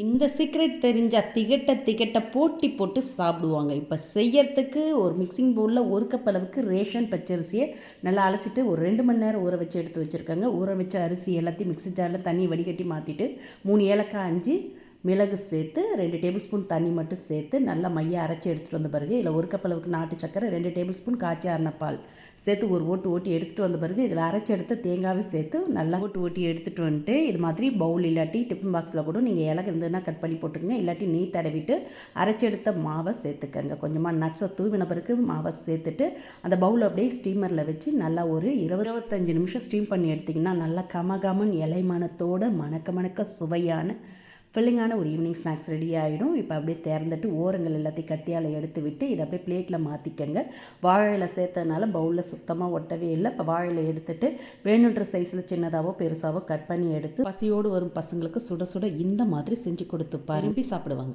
இந்த சீக்ரெட் தெரிஞ்சால் திகட்ட திகட்ட போட்டி போட்டு சாப்பிடுவாங்க. இப்போ செய்யறதுக்கு ஒரு மிக்சிங் பவுலில் ஒரு கப் அளவுக்கு ரேஷன் பச்சரிசியை நல்லா அலசிட்டு ஒரு 2 மணி நேரம் ஊற வச்சு எடுத்து வச்சுருக்காங்க. ஊற வச்ச அரிசி எல்லாத்தையும் மிக்ஸி ஜாரில் தண்ணி வடிகட்டி மாற்றிட்டு 3 ஏலக்காய் 5 மிளகு சேர்த்து 2 டேபிள் ஸ்பூன் தண்ணி மட்டும் சேர்த்து நல்லா மைய அரைச்சி எடுத்துகிட்டு வந்த பிறகு இதில் ஒரு கப் அளவுக்கு நாட்டு சக்கரை 2 டேபிள் ஸ்பூன் காய்ச்சி ஆறின பால் சேர்த்து ஒரு ஓட்டி எடுத்துகிட்டு வந்த பிறகு இதில் அரைச்சி எடுத்த தேங்காயும் சேர்த்து நல்லா ஓட்டி எடுத்துகிட்டு வந்துட்டு இது மாதிரி பவுல் இல்லாட்டி டிஃபன் பாக்ஸில் கூட நீங்கள் இலக்கு இருந்ததுன்னா கட் பண்ணி போட்டுக்கோங்க. இல்லாட்டி நெய் தடவிட்டு அரைச்சி எடுத்த மாவை சேர்த்துக்கங்க. கொஞ்சமாக நட்ஸை தூவின பிறகு மாவை சேர்த்துட்டு அந்த பவுல் அப்படியே ஸ்டீமரில் வச்சு நல்லா ஒரு 25 நிமிஷம் ஸ்டீம் பண்ணி எடுத்திங்கன்னா நல்லா கமகமன் இலைமானத்தோடு மணக்க சுவையான ஃபில்லிங்கான ஒரு ஈவினிங் ஸ்நாக்ஸ் ரெடி ஆகிடும். இப்போ அப்படியே திறந்துட்டு ஓரங்கள் எல்லாத்தையும் கத்தியால் எடுத்து விட்டு இதை அப்படியே பிளேட்டில் மாற்றிக்கங்க. வாழையில் சேர்த்ததுனால பவுலில் சுத்தமாக ஒட்டவே இல்லை. இப்போ வாழையில் எடுத்துகிட்டு வேணுன்ற சைஸில் சின்னதாகவோ பெருசாகவோ கட் பண்ணி எடுத்து பசியோடு வரும் பசங்களுக்கு சுட சுட இந்த மாதிரி செஞ்சு கொடுத்து விரும்பி சாப்பிடுவாங்க.